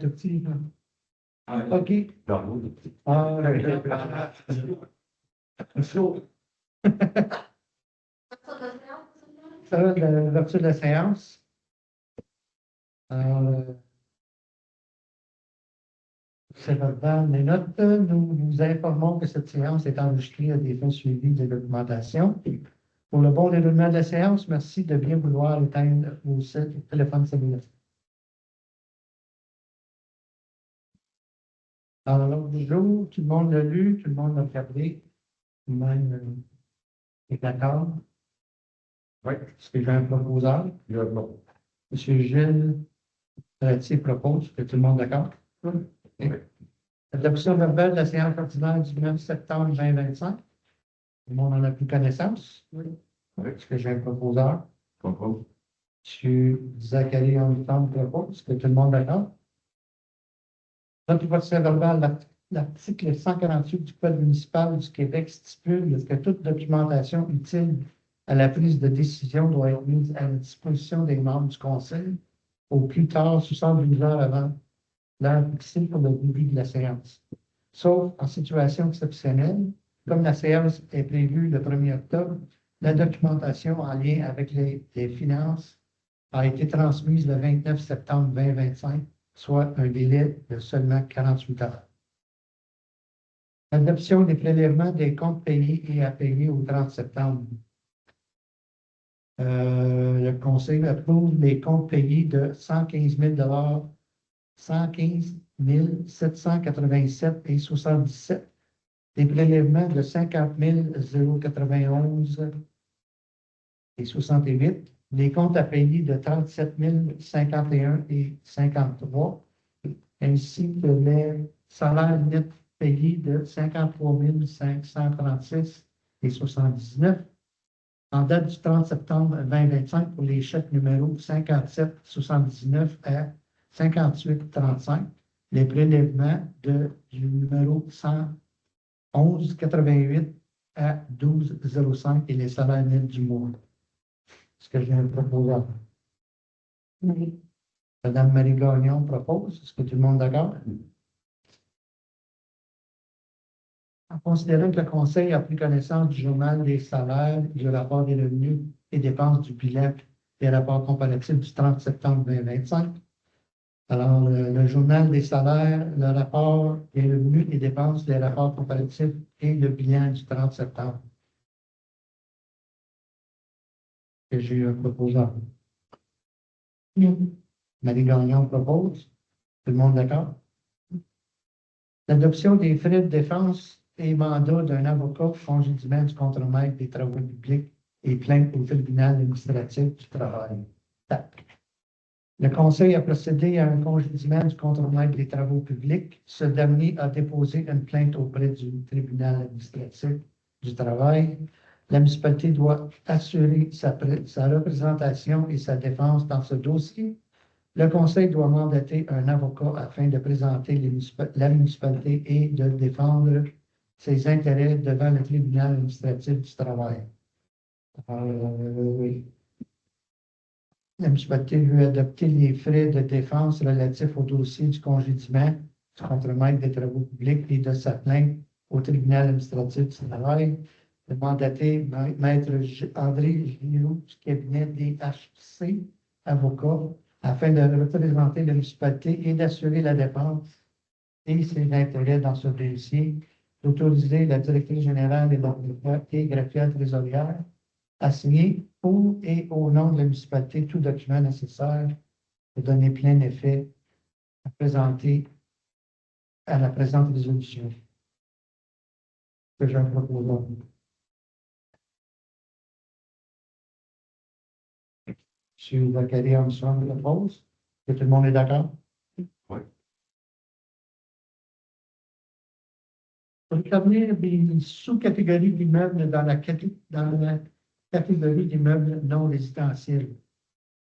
tout petit. Ah, OK. non. Ça, l'ouverture de la séance. C'est verbal, les notes. Nous vous informons que cette séance est enregistrée à des fins suivies de documentation. Pour le bon déroulement de la séance, merci de bien vouloir éteindre vos téléphones cellulaires. Alors, l'ordre du jour, tout le monde l'a lu, tout le monde l'a regardé, tout le monde est d'accord. Oui. Est-ce que j'ai un proposeur? Non. M. Gilles Ratier propose, que tout le monde est d'accord? Oui. L'adoption verbale de la séance ordinaire du 9 septembre 2025. Tout le monde en a pris connaissance? Oui. Est-ce que j'ai un proposeur? Propose. M. Zachary Henriton propose, est-ce que tout le monde est d'accord? L'approbation verbale, l'article 148 du Code municipal du Québec stipule que toute documentation utile à la prise de décision doit être mise à la disposition des membres du Conseil au plus tard 72 heures avant l'heure fixée pour le début de la séance. Sauf en situation exceptionnelle, comme la séance est prévue le 1er octobre, la documentation en lien avec les finances a été transmise le 29 septembre 2025, soit un délai de seulement 48 heures. L'adoption des prélèvements des comptes payés et à payer au 30 septembre. Le Conseil approuve les comptes payés de 115 000 115 787 et 77, des prélèvements de 50 091 et 68, les comptes à payer de 37 051 et 53, ainsi que les salaires nets payés de 53 536 et 79, en date du 30 septembre 2025 pour les chèques numéro 57 79 à 58 35, les prélèvements du numéro 111 88 à 12 05 et les salaires nets du mois. Ce que je viens de proposer. Oui. Madame Marie Gagnon propose. Est-ce que tout le monde est d'accord? En considérant que le Conseil a pris connaissance du journal des salaires, du rapport des revenus et dépenses du bilan des rapports comparatifs du 30 septembre 2025, alors le journal des salaires, le rapport des revenus et dépenses des rapports comparatifs et le bilan du 30 septembre. Que j'ai eu un proposeur. Marie Gagnon propose. Tout le monde d'accord? L'adoption des frais de défense et mandat d'un avocat pour congédiement du contremaître des travaux publics et plainte au tribunal administratif du travail. Le Conseil a procédé à un congédiement du contremaître des travaux publics. Ce dernier a déposé une plainte auprès du tribunal administratif du travail. La municipalité doit assurer sa représentation et sa défense dans ce dossier. Le Conseil doit mandater un avocat afin de présenter la municipalité et de défendre ses intérêts devant le tribunal administratif du travail. Oui. La municipalité veut adopter les frais de défense relatifs au dossier du congédiement du contremaître des travaux publics et de sa plainte au tribunal administratif du travail. De mandater Maître André Giraud du cabinet DHC, avocat, afin de représenter la municipalité et d'assurer la défense et ses intérêts dans ce dossier, d'autoriser la directrice générale des droits et greffière trésorière à signer pour et au nom de la municipalité tout document nécessaire pour donner plein effet à présenter à la présente résolution que je propose. M. Zachary Armstrong propose. Est-ce que tout le monde est d'accord? Oui. Pour établir des sous-catégories d'immeubles dans la catégorie d'immeubles non résidentiels.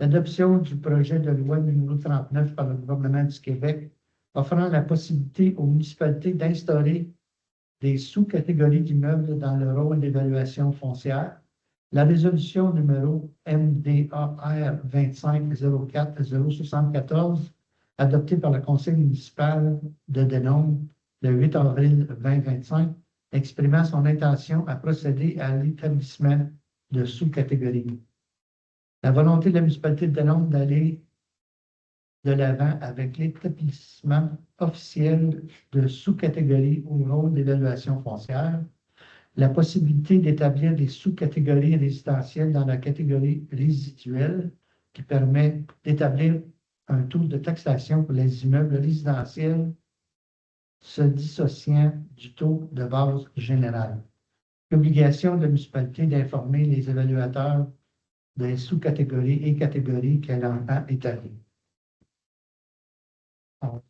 L'adoption du projet de loi numéro 39 par le gouvernement du Québec offrant la possibilité aux municipalités d'instaurer des sous-catégories d'immeubles dans le rôle d'évaluation foncière. La résolution numéro MDAR 2504-074 adopté par le Conseil municipal de Denombre le 8 avril 2025, exprimant son intention à procéder à l'établissement de sous-catégories. La volonté de la municipalité de Denombre d'aller de l'avant avec l'établissement officiel de sous-catégories au rôle d'évaluation foncière, la possibilité d'établir des sous-catégories résidentielles dans la catégorie résiduelle qui permet d'établir un taux de taxation pour les immeubles résidentiels se dissociant du taux de base général. L'obligation de la municipalité d'informer les évaluateurs des sous-catégories et catégories qu'elle entend établir. On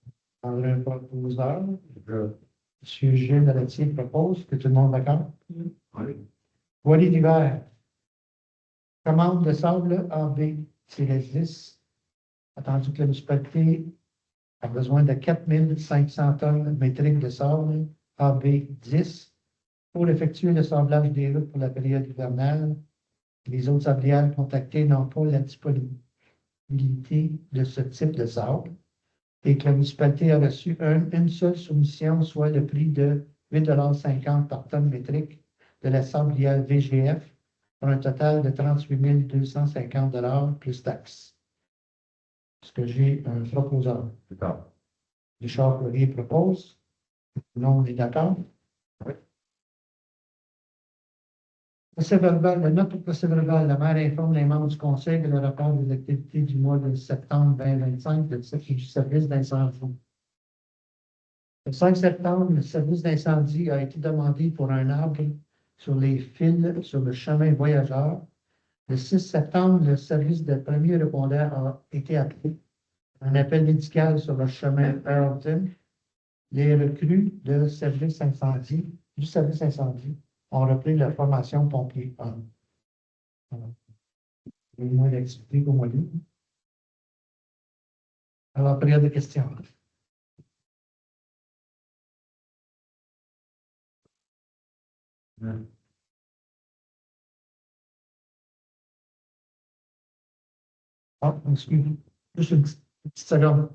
prendrait un proposeur. M. Gilles Dalatier propose. Que tout le monde d'accord? Oui. Voilier d'hiver. Commande de sable AB-10. Attendu que la municipalité a besoin de 4 500 tonnes métriques de sable AB10 pour effectuer le sablage des routes pour la période hivernale. Les autres sablières contactées n'ont pas la disponibilité de ce type de sable et que la municipalité a reçu une seule soumission, soit le prix de 8,50 $ par tonne métrique de la sablière VGF, pour un total de 38 250 $ plus taxes. Est-ce que j'ai un proposeur? D'accord. Richard Poirier propose. Non, on est d'accord? Oui. Procès-verbal, la note au procès-verbal, la maire informe les membres du conseil que le rapport des activités du mois de septembre 2025 du service d'incendie. Le 5 septembre, le service d'incendie a été demandé pour un arbre sur les fils sur le chemin voyageur. Le 6 septembre, le service de premier répondeur a été appelé. Un appel médical sur le chemin Earlton. Les recrues du service incendie ont repris la formation pompier 1. Il y a moins d'activité qu'au mois d'août. Alors, période de questions. Ah, excusez. Juste une petite seconde.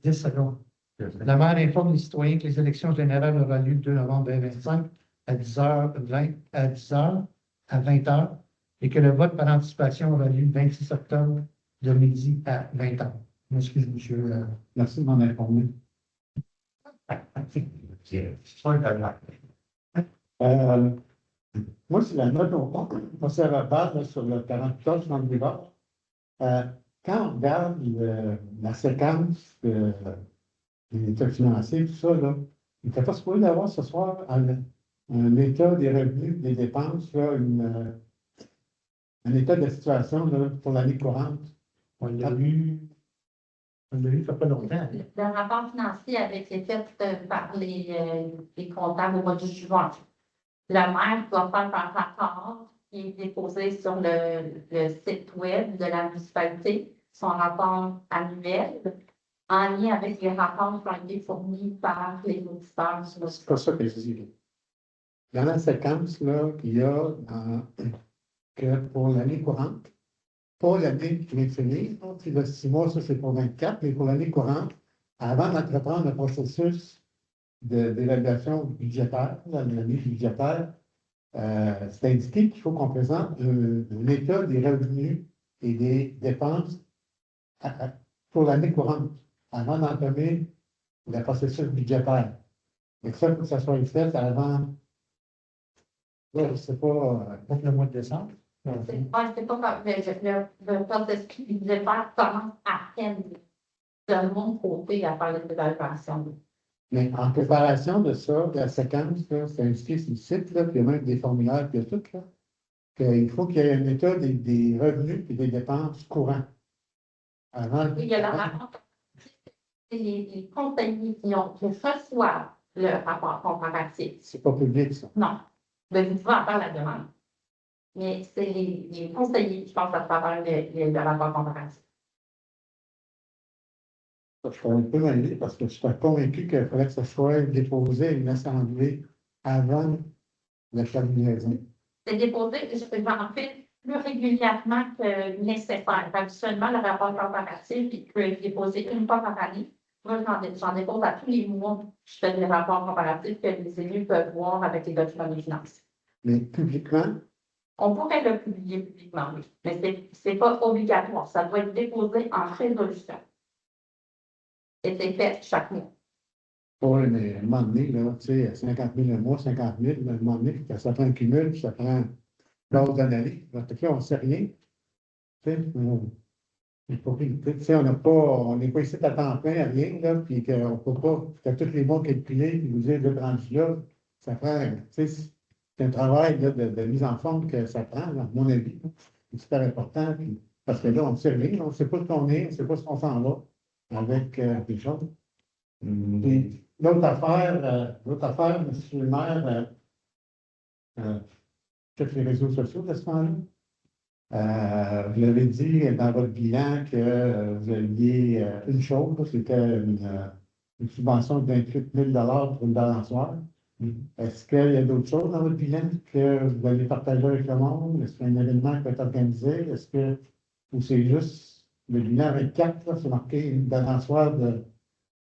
10 secondes. La maire informe les citoyens que les élections générales auront lieu le 2 novembre 2025 à 10h20, à 20h et que le vote par anticipation aura lieu le 26 octobre de midi à 20h. Excusez, monsieur. Merci de m'en informer. Moi, c'est la note au procès-verbal sur le 44 dans le débat. Quand on regarde la séquence des états financiers, tout ça, là, il n'était pas supposé d'avoir ce soir un état des revenus, des dépenses, là, un état de situation là, pour l'année courante. On l'a vu. On l'a vu il ne fait pas longtemps. Le rapport financier avait été fait par les comptables au mois de juin. Le maire doit faire un rapport qui est déposé sur le site web de la municipalité, son rapport annuel, en lien avec les rapports qui ont été fournis par les auditeurs. C'est pas ça que je dis. Dans la séquence, là, il y a que pour l'année courante, pas l'année qui vient de finir, puis le 6 mois, ça c'est pour 24, mais pour l'année courante, avant d'entreprendre le processus d'évaluation budgétaire, l'année budgétaire, c'est indiqué qu'il faut qu'on présente un état des revenus et des dépenses pour l'année courante, avant d'entamer le processus budgétaire. Et ça, il faut que ça soit fait avant, je ne sais pas, Pour le mois de décembre. C'est pas comme le processus budgétaire commence à peine de mon côté à faire les évaluations. mais en préparation de ça, de la séquence, là, c'est indiqué sur le site, là, puis il y a même des formulaires, puis tout, là, qu'il faut qu'il y ait un état des revenus et des dépenses courants. Avant, Il y a le rapport. C'est les conseillers qui reçoivent le rapport comparatif. c'est pas public, ça. Non, mais vous pouvez en faire la demande. Mais c'est les conseillers qui passent à travers le rapport comparatif. Je suis un peu mêlé parce que je suis convaincu qu'il fallait que ça soit déposé à une assemblée avant la terminaison. C'est déposé, en fait, plus régulièrement que nécessaire. Habituellement, le rapport comparatif, il peut être déposé une fois par année. Moi, j'en dépose à tous les mois. Je fais des rapports comparatifs que les élus peuvent voir avec les documents de finances. Mais publiquement, On pourrait le publier publiquement, oui, mais c'est pas obligatoire. Ça doit être déposé en résolution. Et c'est fait chaque mois. oui, mais à un moment donné, là, tu sais, 50 000 un mois, 50 000, à un moment donné, ça prend un cumul, ça prend l'ordre d'année. Parce que là, on ne sait rien. Tu sais, tu sais, on n'est pas ici à temps plein à rien, là, puis qu'on ne peut pas, que tous les mois calculer, puis vous dire, le rendu là, ça prend, tu sais, c'est un travail là, de mise en forme que ça prend, à mon avis. C'est super important, puis, parce que là, on ne sait rien, on ne sait pas ce qu'on est, on ne sait pas ce qu'on s'en va avec des choses. Puis, l'autre affaire, monsieur le maire, tous les réseaux sociaux de ce moment-là. Vous l'avez dit dans votre bilan que vous aviez une chose, c'était une subvention de 28 000 pour une balançoire. Est-ce qu'il y a d'autres choses dans votre bilan que vous allez partager avec le monde? Est-ce qu'il y a un événement qui va être organisé? Est-ce que, ou c'est juste le bilan 24, là, c'est marqué une balançoire de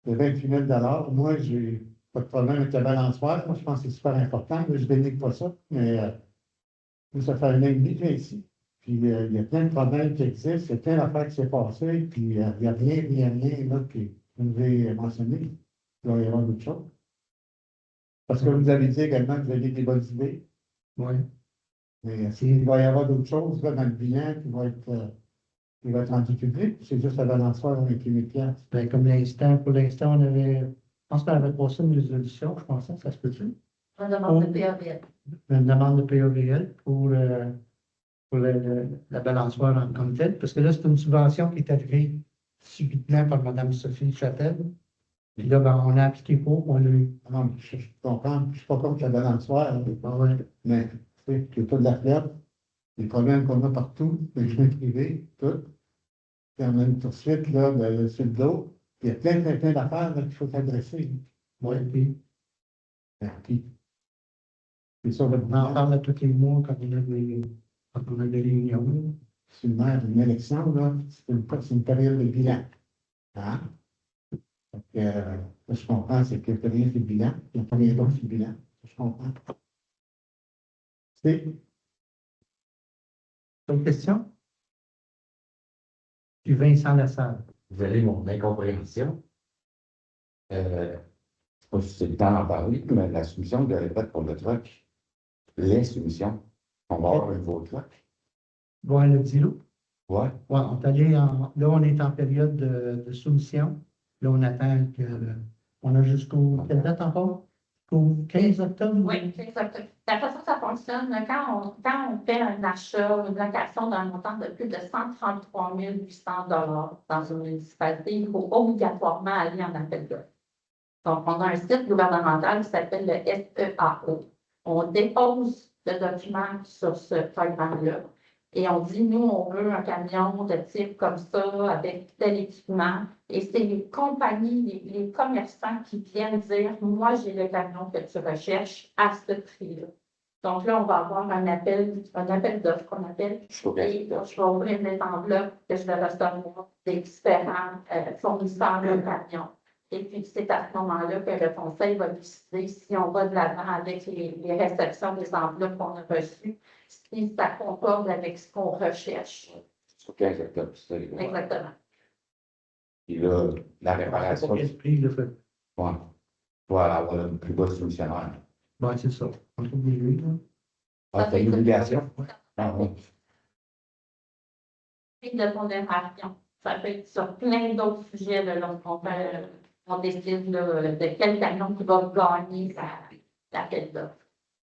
28 000 Moi, j'ai pas de problème avec la balançoire. Moi, je pense que c'est super important. Moi, je ne dénigre pas ça, mais ça fait un an et demi que je viens ici. Puis il y a plein de problèmes qui existent, il y a plein d'affaires qui s'est passées, puis il n'y a rien là, qui nous est mentionné. Il doit y avoir d'autres choses. Parce que vous avez dit également que vous aviez des bonnes idées. Oui. Mais s'il va y avoir d'autres choses là, dans le bilan qui va être rendu public, c'est juste la balançoire avec les piastres. Ben, pour l'instant, je pense qu'on avait passé une résolution, je pensais, ça se peut-tu? On demande de PAVL. Une demande de PAVL pour la balançoire en comme telle, parce que là, c'est une subvention qui est arrivée subitement par Mme Sophie Châtel. Puis là, ben, on a appliqué pour, on l'a eu. Non, mais je comprends, je ne suis pas contre la balançoire, hein, Ah ouais. mais tu sais, il n'y a pas de la flotte, les problèmes qu'on a partout, les chemins privés, tout. Puis on a une poursuite là, sur le dos. Il y a plein d'affaires là, qu'il faut adresser. Oui, puis Puis, c'est sur votre on en bilan. parle à tous les mois quand on a des réunions. Sur une élection, là, c'est une période de bilan. Hein? Donc, je comprends, c'est que rien, c'est le bilan. Le premier pas, c'est le bilan. Je comprends. C'est D'autres questions? Puis Vincent Lassalle. Vous avez mon incompréhension. Je sais pas si c'est le temps d'en parler, mais la soumission que j'avais faite pour le truck, les soumissions, on va avoir un nouveau truck. Bon, le dit loup. Ouais. Ouais, là, on est en période de soumission. Là, on attend que. On a jusqu'au. Quelle date encore? Jusqu'au 15 octobre? Oui, exactement. La façon que ça fonctionne, quand on fait un achat, une location d'un montant de plus de 133 800 dans une municipalité, il faut obligatoirement aller en appel d'offres. Donc, on a un site gouvernemental qui s'appelle le SEAO. On dépose le document sur ce programme-là et on dit, nous, on veut un camion de type comme ça, avec tel équipement. Et c'est les compagnies, les commerçants qui viennent dire, moi, j'ai le camion que tu recherches à ce prix-là. Donc là, on va avoir un appel d'offres qu'on appelle. Et là, je vais ouvrir les enveloppes que je vais recevoir des différents fournisseurs de camions. Et puis, c'est à ce moment-là que le conseil va décider si on va de l'avant avec les réceptions des enveloppes qu'on a reçues, si ça concorde avec ce qu'on recherche. Sur 15 octobre, c'est ça. Exactement. Puis là, la Pour réparation, quel prix, le fait? ouais, voilà, avoir le plus bas soumissionnaire. Bon, c'est ça. On trouve des lieux, là. Ah, c'est une obligation? Ah, oui. Et de pondération. Ça peut être sur plein d'autres sujets là, lorsqu'on on décide là, de quel camion qui va gagner l'appel d'offres.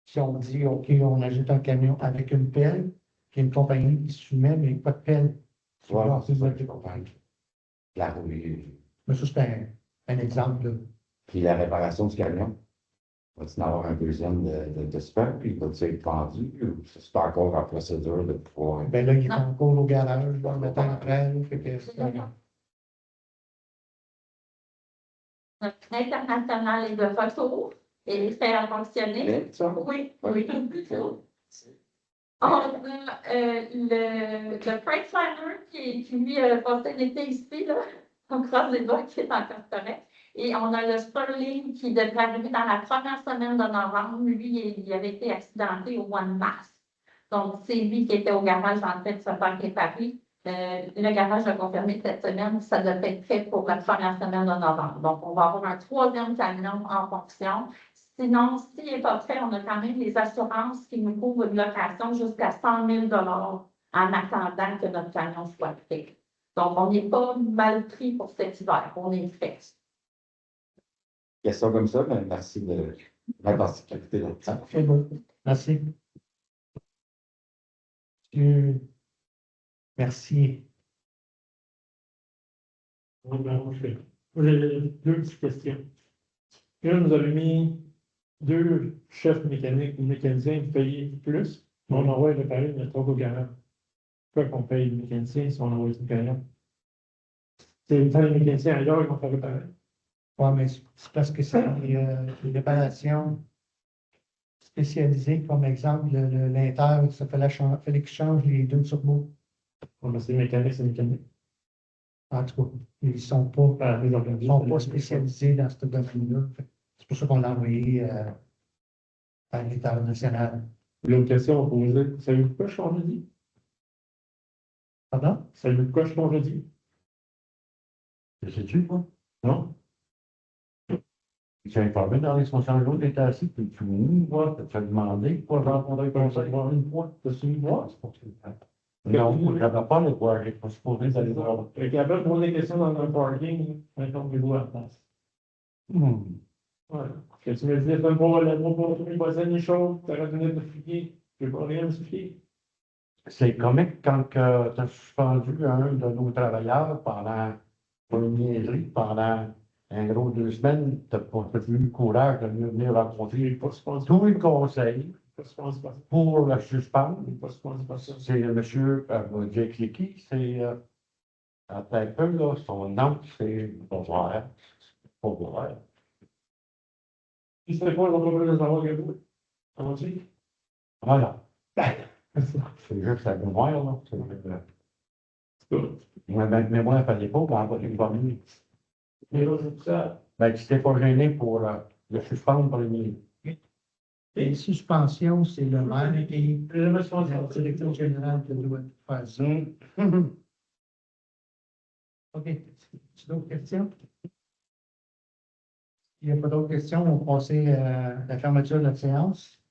Si on dit, OK, on ajoute un camion avec une pelle, puis une compagnie qui soumet, mais pas de pelle. Voilà, c'est ça que je comprends. La rouille. Mais ça, c'est un exemple, là. Puis la réparation du camion, va-t-il en avoir un deuxième de se faire, puis va-t-il être vendu, ou c'est encore en procédure de pouvoir. Ben là, il est Non. encore au garage, bon, le temps après, là, fait que Notre international est de retour et est fait à fonctionner. Mais, ça, Oui, oui. On a le Freightliner qui lui, a passé l'été ici, là. On croise les doigts qui est encore correct. Et on a le Sterling qui devrait arriver dans la première semaine de novembre. Lui, il avait été accidenté au mois de mars. Donc, c'est lui qui était au garage en train de se faire réparer. Le garage a confirmé cette semaine, ça devrait être fait pour la première semaine de novembre. Donc, on va avoir un troisième camion en fonction. Sinon, s'il n'est pas fait, on a quand même les assurances qui nous couvrent une location jusqu'à 100 000 en attendant que notre camion soit fait. Donc, on n'est pas mal pris pour cet hiver. On est fait. Question comme ça, mais merci de la participation de ça. C'est beau. Merci. Merci. Oui, ben, moi, j'ai deux petites questions. Une, vous avez mis deux chefs mécaniques ou mécaniciens payés plus, mais on envoie réparer notre truck au garage. Pourquoi qu'on paye les mécaniciens si on envoie le garage? C'est tant les mécaniciens ailleurs qui vont faire réparer. Oui, mais c'est parce que c'est des réparations spécialisées, comme exemple, l'Inter, ça fallait qu'il change les deux turbos. Bon, ben, c'est mécanique, c'est mécanique. En tout cas, ils ne sont pas, Ah, les organismes, spécialisés dans ce domaine-là. C'est pour ça qu'on l'a envoyé à l'international. L'autre question à poser, savez-vous pourquoi je change de dit? Pardon? Savez-vous pourquoi je change de dit? Sais-tu, quoi? Non? Tu as informé dans les 60 jours, tu étais assis, puis tu me vois, tu as demandé pour rencontrer le conseil une fois. C'est une fois? C'est pour ça. Non, je n'avais pas le voir, je n'ai pas supposé d'aller voir. Fait qu'il y avait posé des questions dans un parking, maintenant, on les voit à la place. Ouais. Que tu me disais, fais pas la pour les voisins, les choses, tu aurais donné de fier, je ne peux rien me fier. C'est comique quand tu as suspendu un de nos travailleurs pendant une niaiserie, pendant un gros 2 semaines, tu n'as pas eu le courage de venir rencontrer Je n'ai pas supposé tout le conseil pas ça. pour le suspendre. Je n'ai pas supposé pas ça. C'est M. Jake Licky, c'est un peu, là, son nom, c'est Beauvoir. Beauvoir. Si c'était pas, on va pas les avoir que vous. Comment tu dis? Voilà. C'est juste la mémoire, là. Mais moi, il ne fallait pas m'envoyer une bonne. Mais là, c'est ça. Ben, tu t'es pas gêné pour le suspendre pour les Les suspensions, c'est le maire et Je vais jamais se faire le ça. directeur général qui doit faire ça. OK. Tu d'autres questions? Il n'y a pas d'autres questions, on va passer à la fermeture de la séance.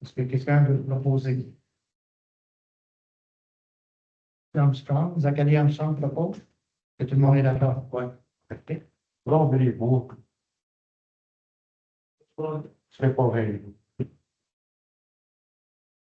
Est-ce que quelqu'un veut proposer? Armstrong, Zachary Armstrong propose. Que tout le monde est d'accord? Oui. Là, on veut les beaux. Tu fais pas gêné.